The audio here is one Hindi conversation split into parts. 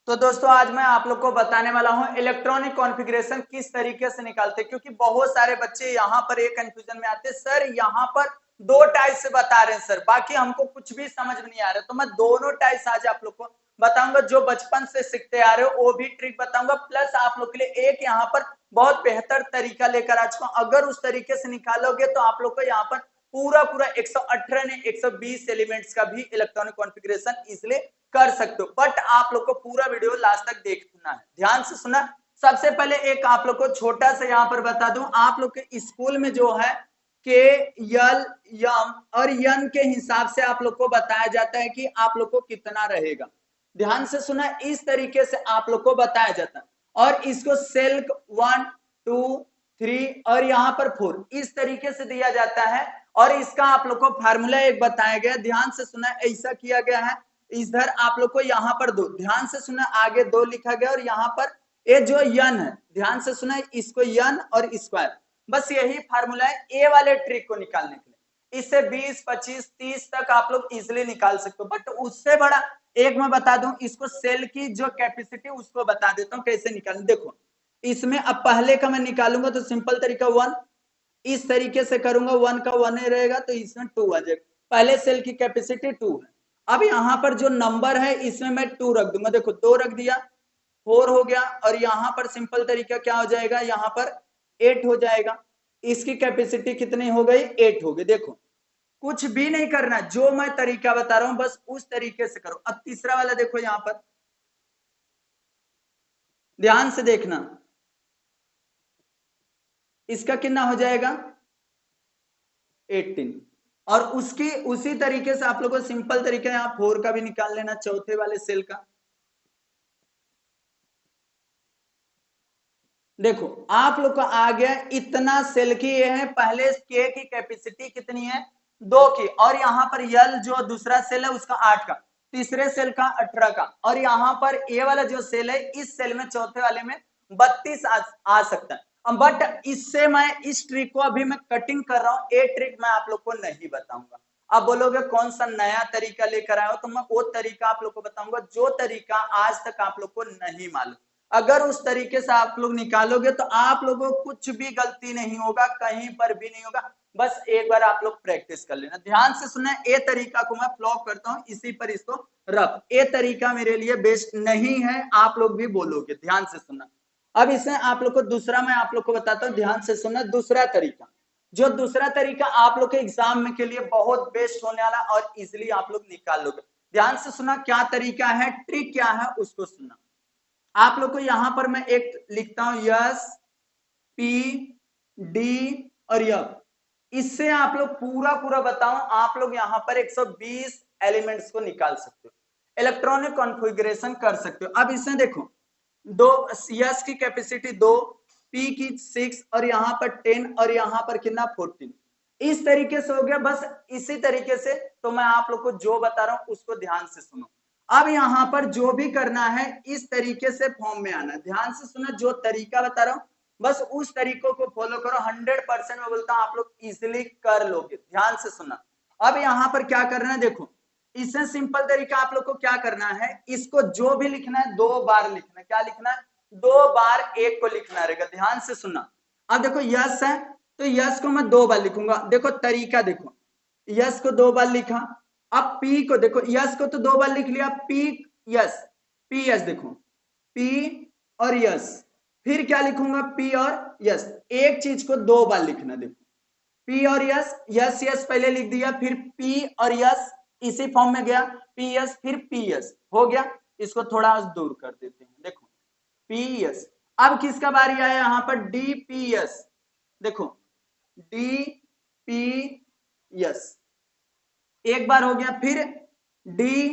तो दोस्तों आज मैं आप लोग को बताने वाला हूं इलेक्ट्रॉनिक कॉन्फ़िगरेशन किस तरीके से निकालते हैं, क्योंकि बहुत सारे बच्चे यहां पर एक कंफ्यूजन में आते हैं, सर यहां पर दो टाइप से बता रहे हैं सर, बाकी हमको कुछ भी समझ में नहीं आ रहा। तो मैं दोनों टाइप्स आज आप लोग को बताऊंगा, जो बचपन से सीखते आ रहे हो वो भी ट्रिक बताऊंगा, प्लस आप लोग के लिए एक यहाँ पर बहुत बेहतर तरीका लेकर आ चुका हूं। अगर उस तरीके से निकालोगे तो आप लोग को यहाँ पर पूरा पूरा 118 ने 120 एलिमेंट्स का भी इलेक्ट्रॉनिक कॉन्फ़िगरेशन इसलिए कर सकते हो, बट आप लोग को पूरा वीडियो लास्ट तक देखना है, ध्यान से सुना। सबसे पहले एक आप लोग को छोटा सा यहाँ पर बता दूं, आप लोग के स्कूल में जो है के यल यम और यन के हिसाब से आप लोग को बताया जाता है कि आप लोग को कितना रहेगा। ध्यान से सुना, इस तरीके से आप लोग को बताया जाता है, और इसको सेल्क 1 2 3 और यहाँ पर 4 इस तरीके से दिया जाता है, और इसका आप लोग को फार्मूला एक बताया गया, ध्यान से सुना, ऐसा किया गया है। इधर आप लोग को यहाँ पर दो, ध्यान से सुना, आगे दो लिखा गया, और यहाँ पर ये जो यन है, ध्यान से सुना, इसको यन और स्क्वायर, बस यही फार्मूला है ए वाले ट्रिक को निकालने के लिए। इससे 20 25 30 तक आप लोग इजिली निकाल सकते हो, बट उससे बड़ा एक मैं बता दूं, इसको सेल की जो कैपेसिटी उसको बता देता हूं कैसे निकालना। देखो इसमें अब पहले का मैं निकालूंगा तो सिंपल तरीका 1, इस तरीके से करूंगा, 1 का 1 ही रहेगा तो इसमें 2 आ जाएगा। पहले सेल की कैपेसिटी 2 है, अब यहाँ पर जो नंबर है इसमें मैं 2 रख दूंगा, देखो 2 रख दिया, 4 हो गया, और यहाँ पर सिंपल तरीका क्या हो जाएगा, यहाँ पर 8 हो जाएगा। इसकी कैपेसिटी कितनी हो गई, 8 हो गई। देखो कुछ भी नहीं करना, जो मैं तरीका बता रहा हूं बस उस तरीके से करो। अब तीसरा वाला देखो, यहाँ पर ध्यान से देखना, इसका कितना हो जाएगा 18, और उसकी उसी तरीके से आप लोगों को सिंपल तरीका यहाँ 4 का भी निकाल लेना, चौथे वाले सेल का। देखो आप लोग को आ गया, इतना सेल की ये है, पहले के की कैपेसिटी कितनी है 2 की, और यहाँ पर यल जो दूसरा सेल है उसका 8 का, तीसरे सेल का 18 का, और यहाँ पर ए वाला जो सेल है इस सेल में चौथे वाले में 32 आ सकता है। बट इससे मैं इस ट्रिक को अभी मैं कटिंग कर रहा हूँ, ये ट्रिक मैं आप लोग को नहीं बताऊंगा। अब बोलोगे कौन सा नया तरीका लेकर आए हो, तो मैं वो तरीका आप लोग को बताऊंगा जो तरीका आज तक आप लोग को नहीं मालूम। अगर उस तरीके से आप लोग निकालोगे तो आप लोगों को कुछ भी गलती नहीं होगा, कहीं पर भी नहीं होगा, बस एक बार आप लोग प्रैक्टिस कर लेना। ध्यान से सुनना, ये तरीका को मैं फ्लॉ करता हूं, इसी पर इसको रख, ये तरीका मेरे लिए बेस्ट नहीं है, आप लोग भी बोलोगे, ध्यान से सुनना। अब इसमें आप लोग को दूसरा मैं आप लोग को बताता हूँ, ध्यान से सुनना, दूसरा तरीका, जो दूसरा तरीका आप लोग के एग्जाम में के लिए बहुत बेस्ट होने वाला और इजिली आप लोग निकाल लोगे। ध्यान से सुना, क्या तरीका है, ट्रिक क्या है उसको सुनना। आप लोग को यहां पर मैं एक लिखता हूं, यस पी डी और यफ, इससे आप लोग पूरा पूरा बताऊं, आप लोग यहां पर 120 एलिमेंट्स को निकाल सकते हो, इलेक्ट्रॉनिक कॉन्फ़िगरेशन कर सकते हो। अब इसमें देखो, दो यस की कैपेसिटी 2, पी की 6, और यहाँ पर 10, और यहाँ पर कितना 14, इस तरीके से हो गया। बस इसी तरीके से तो मैं आप लोग को जो बता रहा हूं उसको ध्यान से सुनो। अब यहाँ पर जो भी करना है इस तरीके से फॉर्म में आना, ध्यान से सुनो, जो तरीका बता रहा हूं बस उस तरीकों को फॉलो करो, 100% में बोलता हूं आप लोग इजिली कर लोगे। ध्यान से सुनना, अब यहाँ पर क्या करना है, देखो इससे सिंपल तरीका आप लोग को क्या करना है, इसको जो भी लिखना है 2 बार लिखना है, क्या लिखना है 2 बार एक को लिखना रहेगा। ध्यान से सुनना, अब देखो यस है तो यस को मैं 2 बार लिखूंगा, देखो तरीका देखो, यस को 2 बार लिखा, अब पी को देखो, यस को तो 2 बार लिख लिया, पी यस देखो, पी और यस, फिर क्या लिखूंगा पी और यस, एक चीज को 2 बार लिखना, देखो पी और यस, यस यस पहले लिख दिया, फिर पी और यस इसी फॉर्म में गया, पी यस फिर पी यस हो गया, इसको थोड़ा दूर कर देते हैं, देखो पी यस। अब किसका बारी आया, यहां पर डी पी यस, देखो डी पी यस एक बार हो गया, फिर डी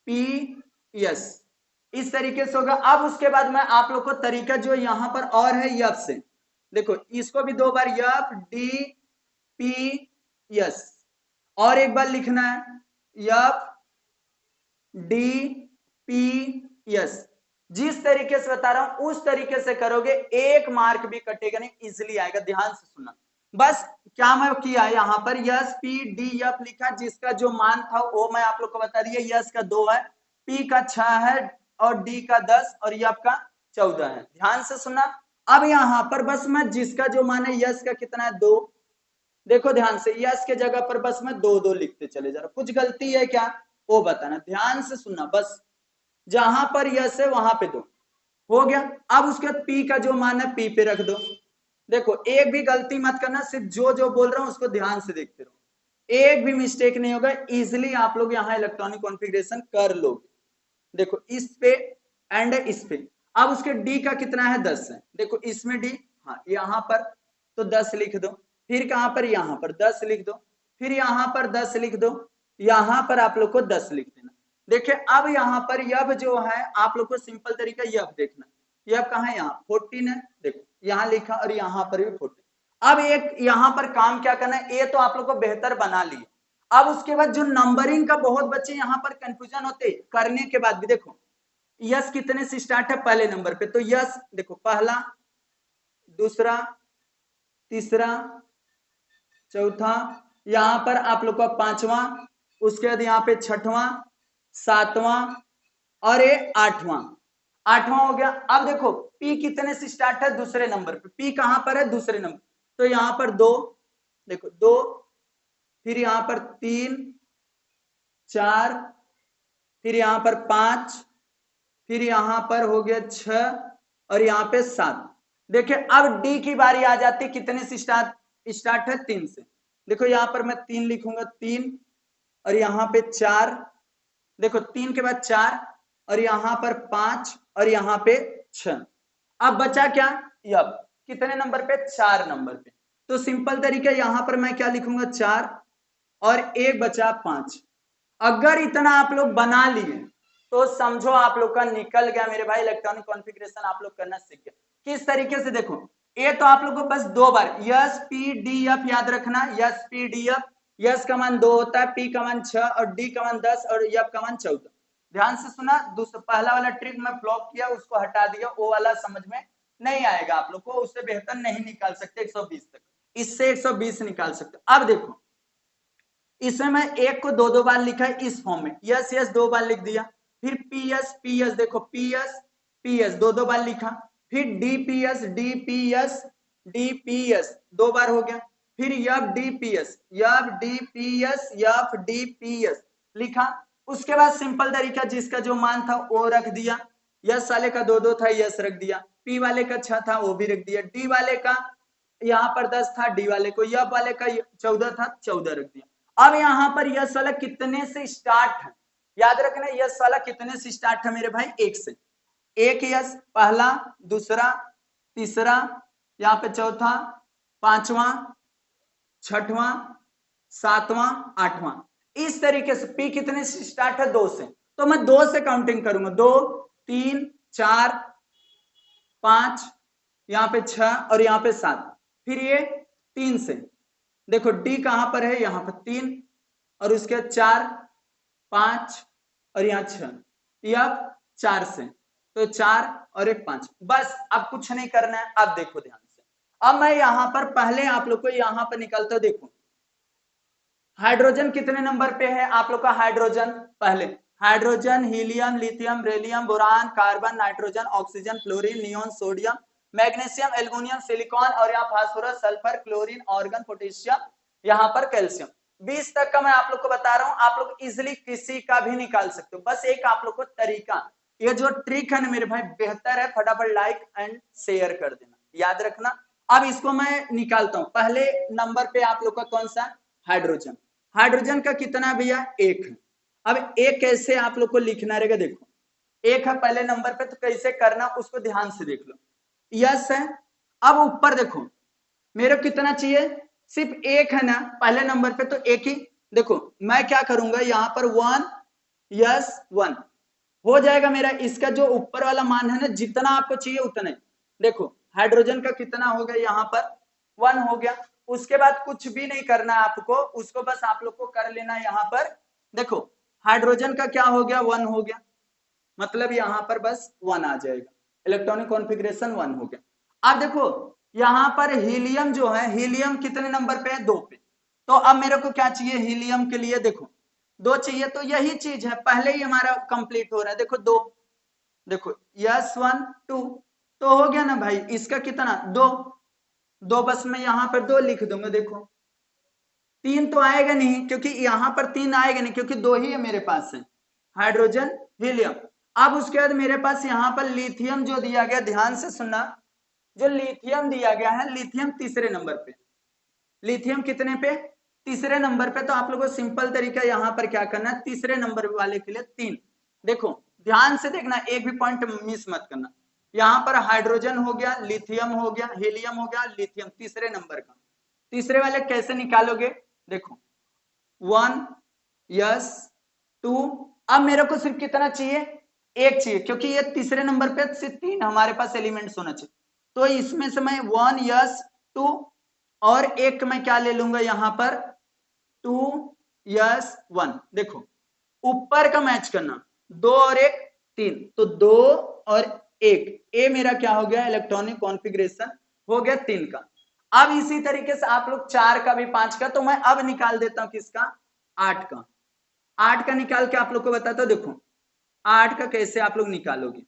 पी यस, इस तरीके से होगा। अब उसके बाद में आप लोग को तरीका जो यहां पर और है यफ से, देखो इसको भी 2 बार यफ डी पी यस, और एक बार लिखना है यफ डी पी यस, जिस तरीके से बता रहा हूं उस तरीके से करोगे, एक मार्क भी कटेगा नहीं, इजिली आएगा। ध्यान से सुनना, बस क्या मैं किया यहाँ पर यस पी डी एफ लिखा, जिसका जो मान था वो मैं आप लोग को बता दिया, यस का 2 है, पी का 6 है, और डी का 10 और यफ का 14 है। ध्यान से सुनना। अब यहाँ पर बस मैं जिसका जो मान है यस का कितना है 2, देखो ध्यान से यस के जगह पर बस मैं 2 2 लिखते चले जा रहा हूं, कुछ गलती है क्या वो बताना, ध्यान से सुनना। बस जहां पर यस है वहां पे 2 हो गया। अब उसके बाद पी का जो मान है पी पे रख दो। देखो एक भी गलती मत करना, सिर्फ जो बोल रहा हूं उसको ध्यान से देखते रहो, एक भी मिस्टेक नहीं होगा, इजिली आप लोग यहाँ इलेक्ट्रॉनिक कॉन्फ़िगरेशन कर लोगे। देखो इस पे एंड इस पे। अब उसके डी का कितना है 10 है, देखो इसमें डी, हाँ यहाँ पर तो 10 लिख दो, फिर कहां पर यहाँ पर 10 लिख दो, फिर यहाँ पर 10 लिख दो, यहाँ पर आप लोग को 10 लिख देना। देखिए अब यहाँ पर यब जो है आप लोग को सिंपल तरीका यब देखना, यब कहाँ है यहाँ 14 है, देखो यहाँ लिखा और यहाँ पर भी 14। अब एक यहाँ पर काम क्या करना है, ये तो आप लोग को बेहतर बना लिए। अब उसके बाद जो नंबरिंग का बहुत बच्चे यहाँ पर कंफ्यूजन होते करने के बाद भी, देखो यस कितने से स्टार्ट है पहले नंबर पे, तो यस देखो पहला, दूसरा, तीसरा, चौथा, यहाँ पर आप लोग का 5वां, उसके बाद यहाँ पे 6वां, 7वां और ये 8वां हो गया। अब देखो पी कितने से स्टार्ट है दूसरे नंबर पे, पी कहां पर है दूसरे नंबर, तो यहाँ पर 2, देखो 2, फिर यहाँ पर 3, 4, फिर यहाँ पर 5, फिर यहाँ पर हो गया 6 और यहाँ पे 7। देखिए अब डी की बारी आ जाती है, कितने से स्टार्ट है 3 से, देखो यहाँ पर मैं 3 लिखूंगा, 3 और यहाँ पे 4, देखो 3 के बाद 4 और यहाँ पर 5 और यहाँ पे 6। अब बचा क्या, यब कितने नंबर पे 4 नंबर पे, तो सिंपल तरीका यहाँ पर मैं क्या लिखूंगा 4 और एक बचा 5। अगर इतना आप लोग बना लिए तो समझो आप लोग का निकल गया मेरे भाई, इलेक्ट्रॉनिक कॉन्फ़िगरेशन आप लोग करना सीख गए। किस तरीके से, देखो ये तो आप लोग को बस 2 बार यस पी डी एफ याद रखना, yes P D F, yes का मान 2 होता है, पी का मान 6 और डी का मान 10 और एफ का मान 14। ध्यान से सुना, दूसरा पहला वाला ट्रिक मैं फ्लॉप किया उसको हटा दिया, वो वाला समझ में नहीं आएगा आप लोग को, उससे बेहतर नहीं निकाल सकते 120 तक, इससे 120 निकाल सकते। अब देखो इसमें मैं एक को 2 2 बार लिखा है इस फॉर्म में, यस यस 2 बार लिख दिया, फिर पी एस देखो पी एस 2 2 बार लिखा, फिर डी पी एस 2 बार हो गया, फिर यफ डी पी एस लिखा। उसके बाद सिंपल तरीका जिसका जो मान था वो रख दिया, यस वाले का 2 2 था यस रख दिया, पी वाले का 6 था वो भी रख दिया, डी वाले का यहाँ पर 10 था, डी वाले को यफ वाले का 14 था 14 रख दिया। अब यहाँ पर यस वाला कितने से स्टार्ट है, याद रखना यस वाला कितने से स्टार्ट है मेरे भाई, 1 से, 1 यस पहला, दूसरा, तीसरा, यहाँ पे चौथा, 5वां, 6वां, 7वां, 8वां, इस तरीके से पी कितने से स्टार्ट है 2 से, तो मैं 2 से काउंटिंग करूंगा, 2 3 4 5, यहाँ पे 6 और यहाँ पे 7, फिर ये 3 से, देखो डी कहां पर है यहाँ पर 3 और उसके 4 5 और यहाँ 6, यह 4 से, तो 4 और एक 5, बस अब कुछ नहीं करना है। अब देखो ध्यान से, अब मैं यहाँ पर पहले आप लोग को यहाँ पर निकालता हूं, देखो हाइड्रोजन कितने नंबर पे है आप लोग का, हाइड्रोजन पहले hydrogen, helium, lithium, beryllium, boron, carbon, nitrogen, oxygen, fluorine, neon, sodium, magnesium, aluminium, silicon और यहाँ phosphorus, sulphur, chlorine, organ, potassium, यहाँ पर कैल्शियम। 20 तक का मैं आप लोग को बता रहा हूँ, आप लोग इजिली किसी का भी निकाल सकते हो, बस एक आप लोग को तरीका, ये जो ट्रिक है ना मेरे भाई बेहतर है, फटाफट लाइक एंड शेयर कर देना, याद रखना। अब इसको मैं निकालता हूं, पहले नंबर पे आप लोग का कौन सा, हाइड्रोजन, हाइड्रोजन का कितना भैया 1 है। अब एक कैसे आप लोग को लिखना रहेगा, देखो 1 है पहले नंबर पे, तो कैसे करना उसको ध्यान से देख लो, यस है। अब ऊपर देखो मेरे को कितना चाहिए, सिर्फ 1 है ना पहले नंबर पे, तो 1 ही, देखो मैं क्या करूंगा यहाँ पर 1 यस 1 हो जाएगा मेरा, इसका जो ऊपर वाला मान है ना जितना आपको चाहिए उतना ही, देखो हाइड्रोजन का कितना हो गया यहाँ पर 1 हो गया। उसके बाद कुछ भी नहीं करना है आपको, उसको बस आप लोग को कर लेना है यहाँ पर, देखो हाइड्रोजन का क्या हो गया 1 हो गया, मतलब यहाँ पर बस 1 आ जाएगा, इलेक्ट्रॉनिक कॉन्फ़िगरेशन 1 हो गया। अब देखो यहाँ पर हीलियम जो है, हीलियम कितने नंबर पे है 2 पे, तो अब मेरे को क्या चाहिए हीलियम के लिए, देखो 2 चाहिए, तो यही चीज है पहले ही हमारा कंप्लीट हो रहा है, देखो 2 देखो S1 2 तो हो गया ना भाई, इसका कितना 2, 2 बस मैं यहाँ पर 2 लिख दूंगा। देखो 3 तो आएगा नहीं, क्योंकि यहाँ पर 3 आएगा नहीं, क्योंकि 2 ही है मेरे पास है, हाइड्रोजन हीलियम। अब उसके बाद मेरे पास यहाँ पर लिथियम जो दिया गया, ध्यान से सुनना, जो लिथियम दिया गया है, लिथियम तीसरे नंबर पे, लिथियम कितने पे, तीसरे नंबर पे। तो आप लोगों को सिंपल तरीका यहाँ पर क्या करना है, तीसरे नंबर वाले के लिए 3। देखो ध्यान से देखना, एक भी पॉइंट मिस मत करना। यहाँ पर हाइड्रोजन हो गया, लिथियम हो गया, हीलियम हो गया, लिथियम तीसरे नंबर का। तीसरे वाले कैसे निकालोगे, देखो 1 यस 2, अब मेरे को सिर्फ कितना चाहिए, 1 चाहिए, क्योंकि ये तीसरे नंबर पे सिर्फ 3 हमारे पास एलिमेंट्स होना चाहिए। तो इसमें से मैं 1 यस 2 और एक मैं क्या ले लूंगा यहाँ पर 2 यस 1। देखो ऊपर का मैच करना, 2 और 1 3, तो 2 और 1, ए मेरा क्या हो गया, इलेक्ट्रॉनिक कॉन्फ़िगरेशन हो गया 3 का। अब इसी तरीके से आप लोग 4 का भी 5 का, तो मैं अब निकाल देता हूं किसका, 8 का। 8 का निकाल के आप लोग को बताता हूं। देखो 8 का कैसे आप लोग निकालोगे,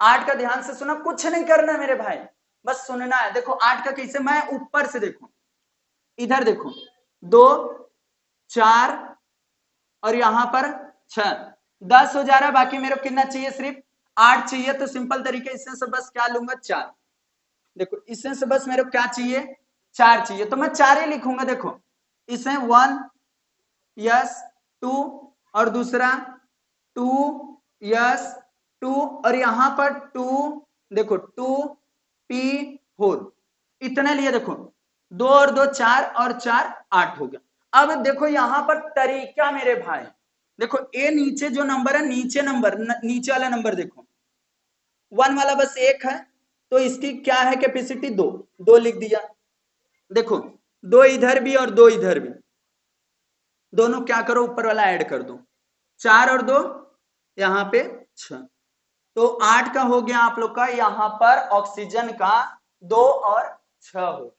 8 का ध्यान से सुना, कुछ नहीं करना मेरे भाई, बस सुनना है। देखो 8 का कैसे, मैं ऊपर से देखो, इधर देखो 2 4 और यहां पर 6, 10 हो जा रहा है। बाकी मेरे को कितना चाहिए, सिर्फ 8 चाहिए। तो सिंपल तरीके इसमें से बस क्या लूंगा, 4। देखो इसमें से बस मेरे को क्या चाहिए, 4 चाहिए, तो मैं 4 ही लिखूंगा। देखो इसमें 1 यस 2 और दूसरा 2 यस 2 और यहां पर 2, देखो 2p4, इतने लिए। देखो 2 और 2 4 और 4 8 हो गया। अब देखो यहां पर तरीका मेरे भाई, देखो ए नीचे जो नंबर है, नीचे नंबर, नीचे वाला नंबर देखो 1 वाला बस 1 है, तो इसकी क्या है कैपेसिटी, 2, 2 लिख दिया। देखो 2 इधर भी और 2 इधर भी, दोनों क्या करो ऊपर वाला ऐड कर दो, 4 और 2 यहाँ पे 6, तो 8 का हो गया आप लोग का यहाँ पर ऑक्सीजन का 2 और 6 हो गया।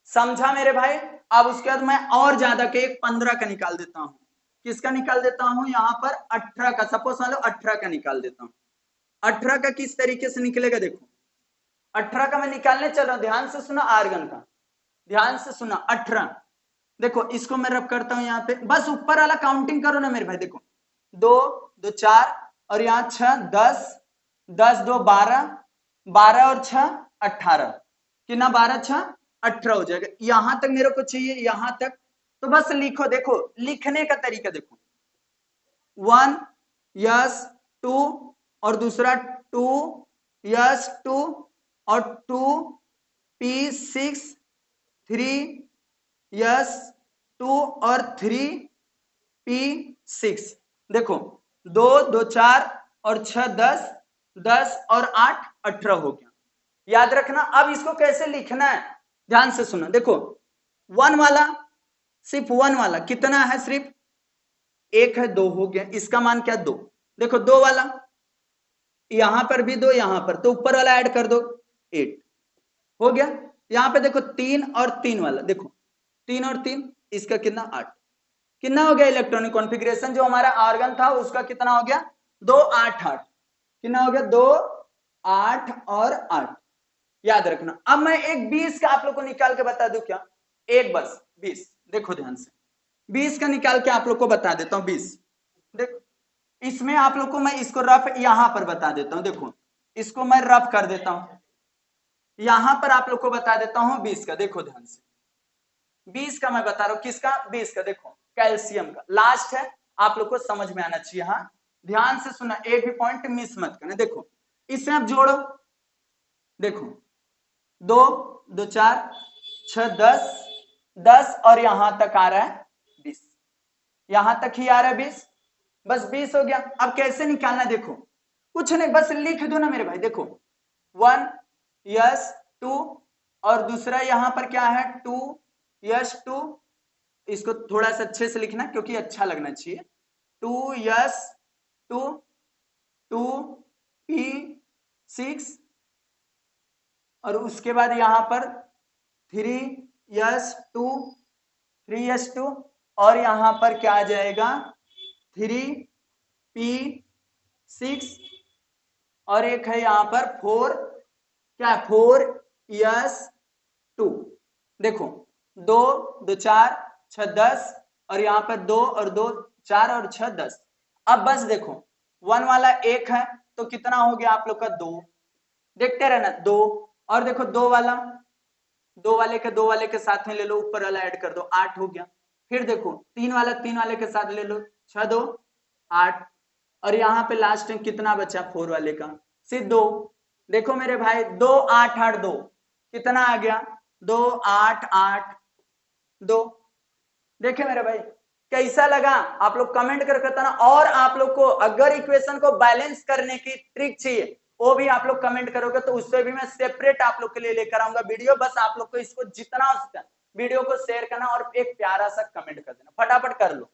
समझा मेरे भाई। अब उसके बाद मैं और ज्यादा के एक 15 का निकाल देता हूं। किसका निकाल देता हूं, यहाँ पर 18 का, सपोज मान लो 18 का निकाल देता हूं। 18 का किस तरीके से निकलेगा, देखो 18 का मैं निकालने चल रहा हूं, ध्यान से सुना, आर्गन का ध्यान से सुना। 18 देखो इसको मैं रब करता हूं यहाँ पे, बस ऊपर वाला काउंटिंग करो ना मेरे भाई। देखो 2 2 4 और यहाँ 6 10, 10 2 12, 12 और 6 18, कितना 12 6 18 हो जाएगा। यहां तक मेरे को चाहिए, यहां तक, तो बस लिखो। देखो लिखने का तरीका देखो, 1 यस 2 और दूसरा 2 यस 2 और 2p6 3 यस 2 और 3p6। देखो 2 2 4 और 6 10, 10 और 8 18 हो गया। याद रखना। अब इसको कैसे लिखना है, ध्यान से सुना। देखो 1 वाला, सिर्फ 1 वाला कितना है, सिर्फ 1 है, 2 हो गया, इसका मान क्या 2। देखो 2 वाला यहां पर भी 2, यहां पर, तो ऊपर वाला ऐड कर दो 8 हो गया। यहां पे देखो 3 और 3 वाला, देखो 3 और 3, इसका कितना 8, कितना हो गया इलेक्ट्रॉनिक कॉन्फ़िगरेशन जो हमारा आर्गन था उसका कितना हो गया, 2 8 8, कितना हो गया 2 8 और 8। याद रखना। अब मैं एक 20 का आप लोग को निकाल के बता दूं क्या, एक बस 20, देखो ध्यान से 20 का निकाल के आप लोग को बता देता हूं। 20 देखो इसमें आप लोग को मैं इसको रफ यहां पर बता देता हूं। देखो इसको मैं रफ कर देता हूं, यहां पर आप लोग को बता देता हूं 20 का। देखो ध्यान से 20 का मैं बता रहा हूं, किसका 20 का, देखो कैल्शियम का, लास्ट है, आप लोग को समझ में आना चाहिए। हाँ ध्यान से सुना, एक भी पॉइंट मिस मत करना। देखो इससे आप जोड़ो, देखो 2 2 4 6 10, 10 और यहां तक आ रहा है 20, यहां तक ही आ रहा है 20, बस 20 हो गया। अब कैसे निकालना, देखो कुछ नहीं, बस लिख दो ना मेरे भाई। देखो 1 यस 2 और दूसरा यहां पर क्या है 2 यस 2, इसको थोड़ा सा अच्छे से लिखना क्योंकि अच्छा लगना चाहिए। 2 यस 2 2p6 और उसके बाद यहां पर 3s2 3s2 और यहां पर क्या आ जाएगा 3p6 और एक है यहाँ पर 4 क्या 4s2। देखो 2 2 4 6 10 और यहाँ पर 2 और 2 4 और 6 10। अब बस देखो 1 वाला 1 है तो कितना हो गया आप लोग का 2, देखते रहना 2। और देखो 2 वाला 2 वाले के साथ में ले लो, ऊपर वाला ऐड कर दो 8 हो गया। फिर देखो 3 वाले के साथ ले लो 6 2 8 और यहाँ पे लास्ट में कितना बचा 4 वाले का सिर्फ 2। देखो मेरे भाई 2 8 8 2 कितना आ गया 2 8 8 2। देखे मेरे भाई कैसा लगा आप लोग कमेंट करके बताना। और आप लोग को अगर इक्वेशन को बैलेंस करने की ट्रिक चाहिए वो भी आप लोग कमेंट करोगे तो उससे भी मैं सेपरेट आप लोग के लिए लेकर आऊंगा वीडियो। बस आप लोग को इसको जितना हो सकता वीडियो को शेयर करना और एक प्यारा सा कमेंट कर देना, फटाफट कर लो।